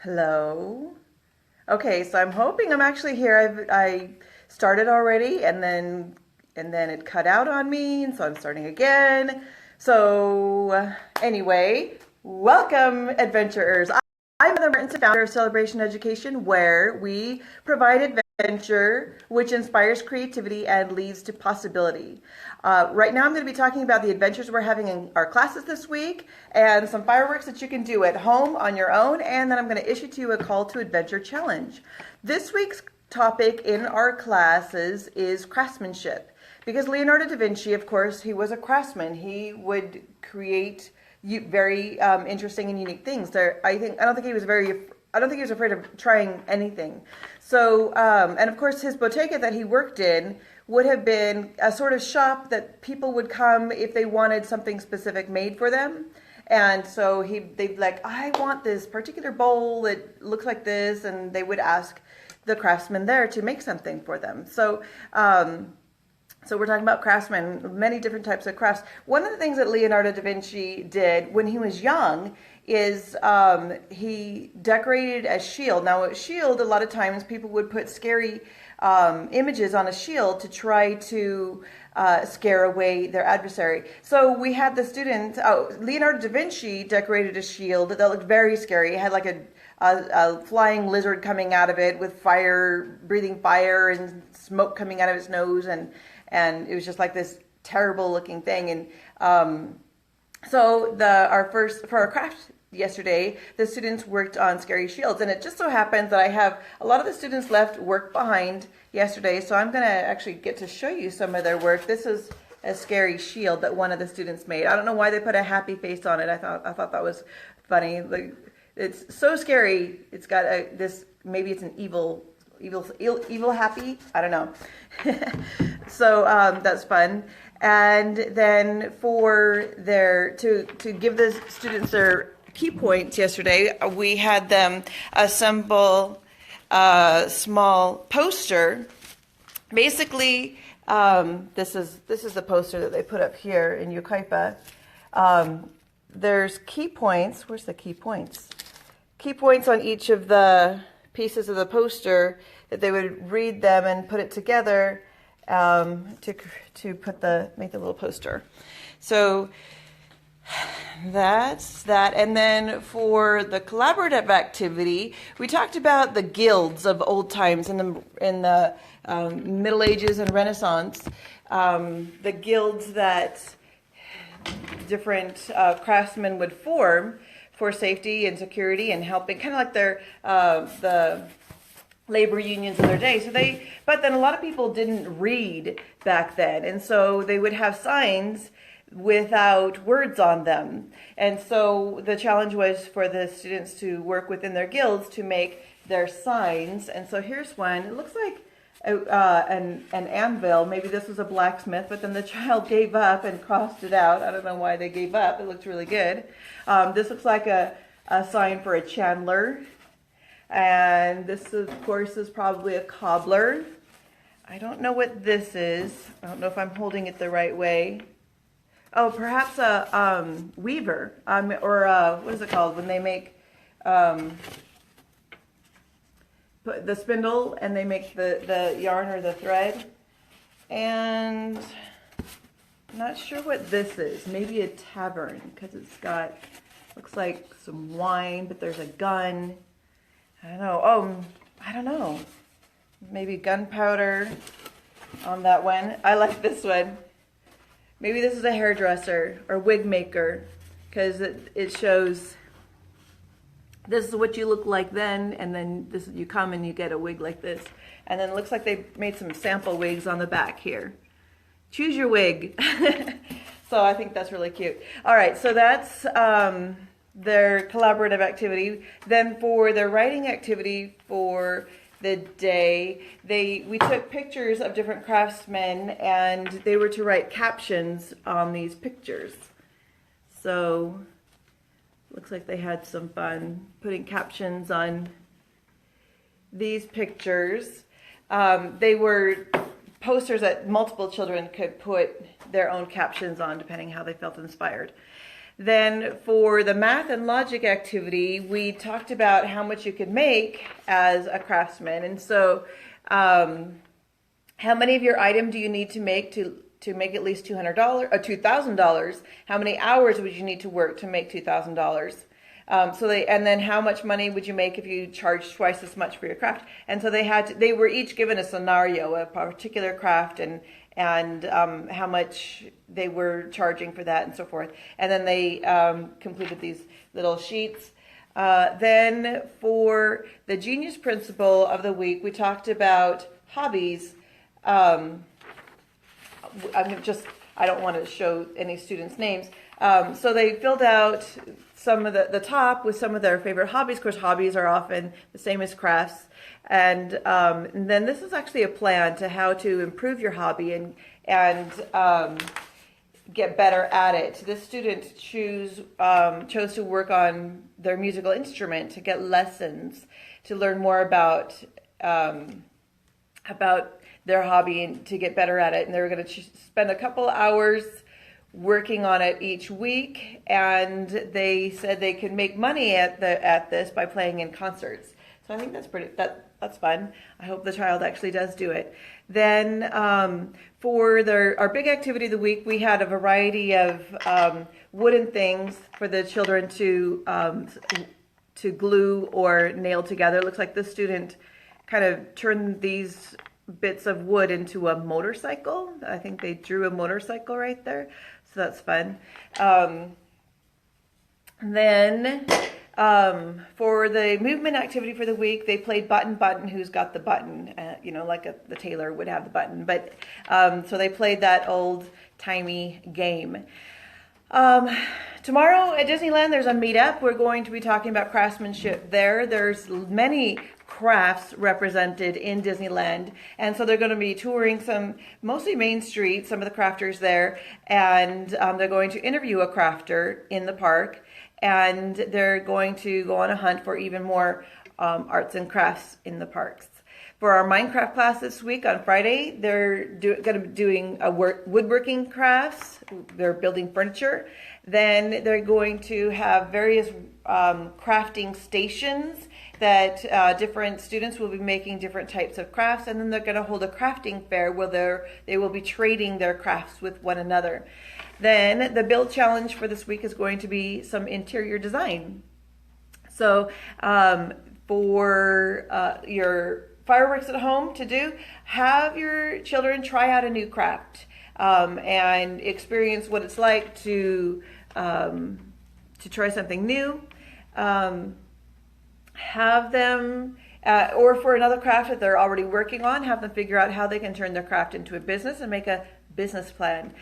Hello. Okay, so I'm hoping I'm actually here. I started already, and then it cut out on me, and so I'm starting again. So anyway, welcome, adventurers. I'm the Martin, founder of Celebration Education, where we provide adventure, which inspires creativity and leads to possibility. Right now, I'm going to be talking about the adventures we're having in our classes this week and some fireworks that you can do at home on your own. And then I'm going to issue to you a call to adventure challenge. This week's topic in our classes is craftsmanship. Because Leonardo da Vinci, of course, he was a craftsman. He would create very interesting and unique things. I don't think he was afraid of trying anything. So, and of course, his bottega that he worked in would have been a sort of shop that people would come if they wanted something specific made for them. And so they'd like, I want this particular bowl that looks like this, and they would ask the craftsman there to make something for them. So we're talking about craftsmen, many different types of crafts. One of the things that Leonardo da Vinci did when he was young is he decorated a shield. Now, a shield, a lot of times people would put scary images on a shield to try to scare away their adversary. So we had the student, Leonardo da Vinci decorated a shield that looked very scary. It had like a flying lizard coming out of it with fire, breathing fire and smoke coming out of its nose, and it was just like this terrible looking thing. And so for our craft yesterday, the students worked on scary shields, and it just so happens that I have a lot of the students left work behind yesterday, so I'm going to actually get to show you some of their work. This is a scary shield that one of the students made. I don't know why they put a happy face on it. I thought that was funny. Like, it's so scary. It's got this, maybe it's an evil happy, I don't know. So that's fun. And then to give the students their key points yesterday, we had them assemble a small poster. Basically, this is the poster that they put up here in Yucaipa. There's key points. Where's the key points? Key points on each of the pieces of the poster that they would read them and put it together to make the little poster. So that's that. And then for the collaborative activity, we talked about the guilds of old times in the Middle Ages and Renaissance. The guilds that different craftsmen would form for safety and security and helping, kind of like the labor unions of their day. But then a lot of people didn't read back then, and so they would have signs without words on them. And so the challenge was for the students to work within their guilds to make their signs. And so here's one. It looks like an anvil. Maybe this was a blacksmith, but then the child gave up and crossed it out. I don't know why they gave up. It looked really good. This looks like a sign for a chandler. And this, of course, is probably a cobbler. I don't know what this is. I don't know if I'm holding it the right way. Oh, perhaps a weaver, or what is it called when they make put the spindle and they make the yarn or the thread. And I'm not sure what this is. Maybe a tavern, because it's got, looks like some wine, but there's a gun. I don't know. Oh, I don't know. Maybe gunpowder on that one. I like this one. Maybe this is a hairdresser or wig maker, because it shows this is what you look like then, and then you come and you get a wig like this. And then it looks like they made some sample wigs on the back here. Choose your wig. So I think that's really cute. All right, so that's their collaborative activity. Then for their writing activity for the day, we took pictures of different craftsmen, and they were to write captions on these pictures. So looks like they had some fun putting captions on these pictures. They were posters that multiple children could put their own captions on depending how they felt inspired. Then for the math and logic activity, we talked about how much you could make as a craftsman. And so how many of your item do you need to make make at least $200 or $2,000? How many hours would you need to work to make $2,000? And then how much money would you make if you charged twice as much for your craft? And so they were each given a scenario, a particular craft, and how much they were charging for that and so forth. And then they completed these little sheets. Then for the Genius Principle of the week, we talked about hobbies. I don't want to show any students' names. So they filled out some of the top with some of their favorite hobbies. Of course, hobbies are often the same as crafts. And then this is actually a plan to how to improve your hobby and get better at it. This student chose to work on their musical instrument, to get lessons, to learn more about their hobby and to get better at it. And they were going to spend a couple hours working on it each week, and they said they could make money at this by playing in concerts. So I think that's fun. I hope the child actually does do it. Then for our big activity of the week, we had a variety of wooden things for the children to glue or nail together. It looks like this student kind of turned these bits of wood into a motorcycle. I think they drew a motorcycle right there. So that's fun. Then for the movement activity for the week, they played button, who's got the button, like the tailor would have the button. But so they played that old-timey game. Tomorrow at Disneyland, there's a meetup. We're going to be talking about craftsmanship there. There's many crafts represented in Disneyland, and so they're going to be touring some mostly Main Street, some of the crafters there, and they're going to interview a crafter in the park, and they're going to go on a hunt for even more arts and crafts in the parks. For our Minecraft class this week on Friday, they're going to be doing woodworking crafts. They're building furniture. Then they're going to have various crafting stations that different students will be making different types of crafts, and then they're going to hold a crafting fair where they will be trading their crafts with one another. Then the build challenge for this week is going to be some interior design. So for your fireworks at home to do, have your children try out a new craft and experience what it's like to try something new. Have them, or for another craft that they're already working on, have them figure out how they can turn their craft into a business and make a business plan.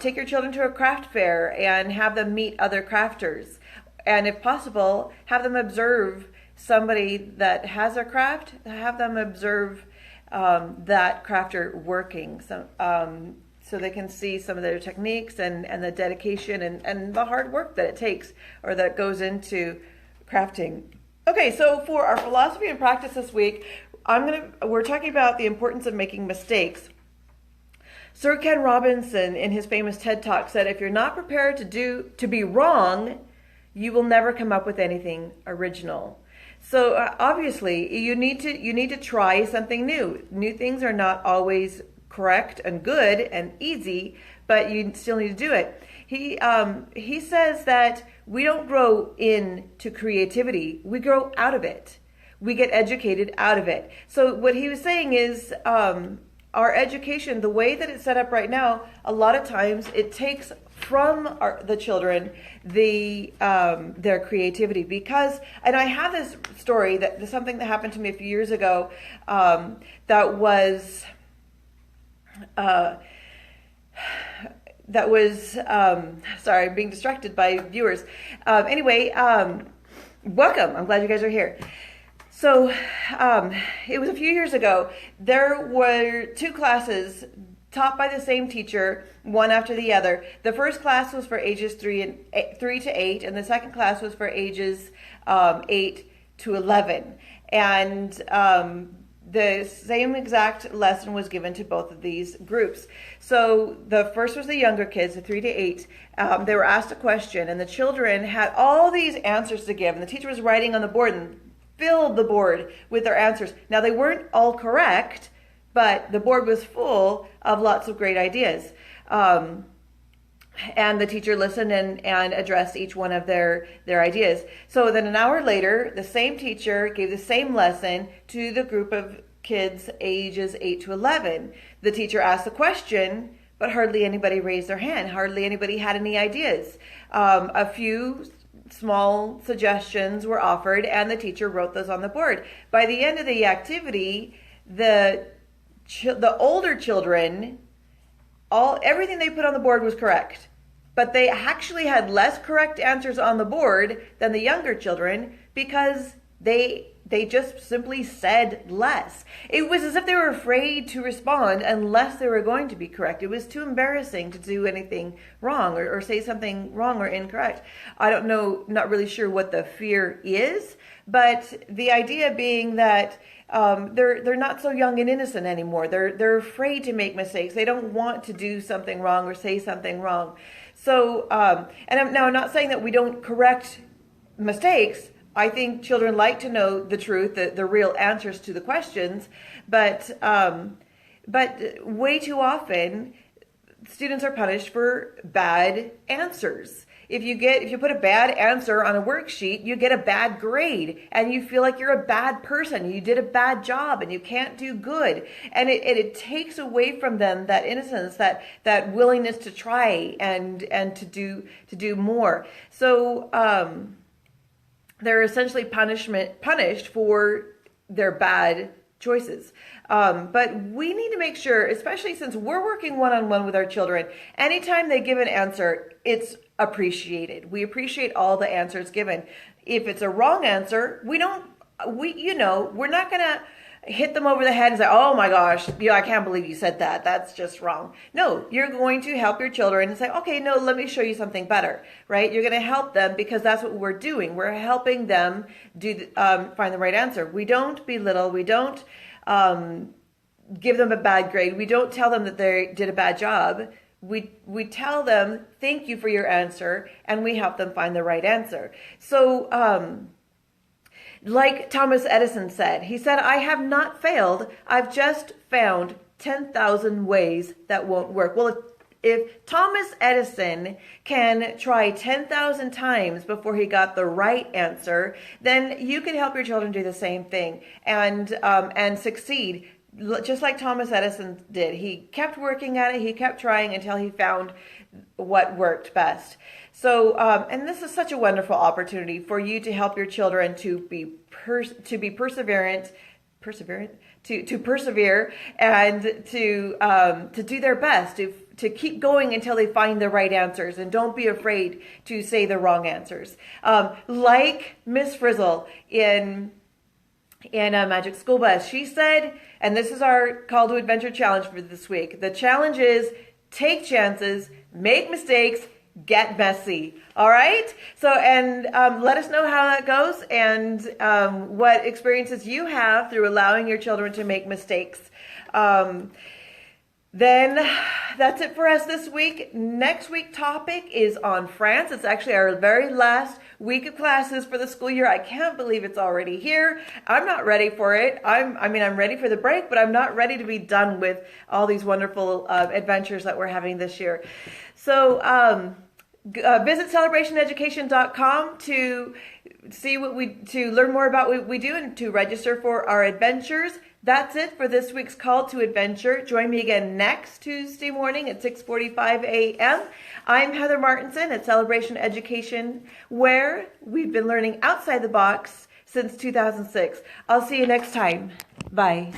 Take your children to a craft fair and have them meet other crafters. And if possible, have them observe somebody that has a craft, have them observe that crafter working. So they can see some of their techniques and the dedication and the hard work that it takes or that goes into crafting. Okay, so for our philosophy and practice this week, we're talking about the importance of making mistakes. Sir Ken Robinson, in his famous TED Talk, said, if you're not prepared to be wrong, you will never come up with anything original. So obviously, you need to try something new. New things are not always correct and good and easy, but you still need to do it. He says that we don't grow into creativity, we grow out of it. We get educated out of it. So what he was saying is our education, the way that it's set up right now, a lot of times it takes from the children their creativity. Because, and I have this story that something that happened to me a few years ago that was sorry, I'm being distracted by viewers. Anyway, welcome. I'm glad you guys are here. So it was a few years ago. There were two classes taught by the same teacher, one after the other. The first class was for ages 3 to 8, and the second class was for ages 8 to 11. And the same exact lesson was given to both of these groups. So the first was the younger kids, the 3 to 8. They were asked a question, and the children had all these answers to give, and the teacher was writing on the board and filled the board with their answers. Now, they weren't all correct, but the board was full of lots of great ideas. And the teacher listened and addressed each one of their ideas. So then an hour later, the same teacher gave the same lesson to the group of kids ages 8 to 11. The teacher asked the question, but hardly anybody raised their hand. Hardly anybody had any ideas. A few small suggestions were offered, and the teacher wrote those on the board. By the end of the activity, the older children, everything they put on the board was correct, but they actually had less correct answers on the board than the younger children because they just simply said less. It was as if they were afraid to respond unless they were going to be correct. It was too embarrassing to do anything wrong or say something wrong or incorrect. I don't know, not really sure what the fear is, but the idea being that they're not so young and innocent anymore. They're afraid to make mistakes. They don't want to do something wrong or say something wrong. So, and I'm not saying that we don't correct mistakes. I think children like to know the truth, the real answers to the questions, but way too often students are punished for bad answers. If you put a bad answer on a worksheet, you get a bad grade, and you feel like you're a bad person. You did a bad job, and you can't do good. And it takes away from them that innocence, that willingness to try and to do more. So they're essentially punished for their bad choices. But we need to make sure, especially since we're working one-on-one with our children, anytime they give an answer, it's appreciated. We appreciate all the answers given. If it's a wrong answer, we're not going to hit them over the head and say, oh my gosh, I can't believe you said that. That's just wrong. No, you're going to help your children and say, okay, no, let me show you something better, right? You're going to help them because that's what we're doing. We're helping them find the right answer. We don't belittle. We don't give them a bad grade. We don't tell them that they did a bad job. We tell them, thank you for your answer, and we help them find the right answer. So, like Thomas Edison said, he said, I have not failed. I've just found 10,000 ways that won't work. Well, if Thomas Edison can try 10,000 times before he got the right answer, then you can help your children do the same thing and succeed. Just like Thomas Edison did. He kept working at it. He kept trying until he found what worked best. So, and this is such a wonderful opportunity for you to help your children to be perseverant, to persevere, and to do their best, to keep going until they find the right answers, and don't be afraid to say the wrong answers. Like Miss Frizzle in Magic School Bus, she said, and this is our Call to Adventure challenge for this week. The challenge is take chances, make mistakes, get messy. All right. So, and let us know how that goes and what experiences you have through allowing your children to make mistakes. Then that's it for us this week. Next week's topic is on France. It's actually our very last week of classes for the school year. I can't believe it's already here. I'm not ready for it. I'm ready for the break, but I'm not ready to be done with all these wonderful adventures that we're having this year. So visit celebrationeducation.com to learn more about what we do and to register for our adventures. That's it for this week's Call to Adventure. Join me again next Tuesday morning at 6:45 a.m. I'm Heather Martinson at Celebration Education, where we've been learning outside the box since 2006. I'll see you next time. Bye.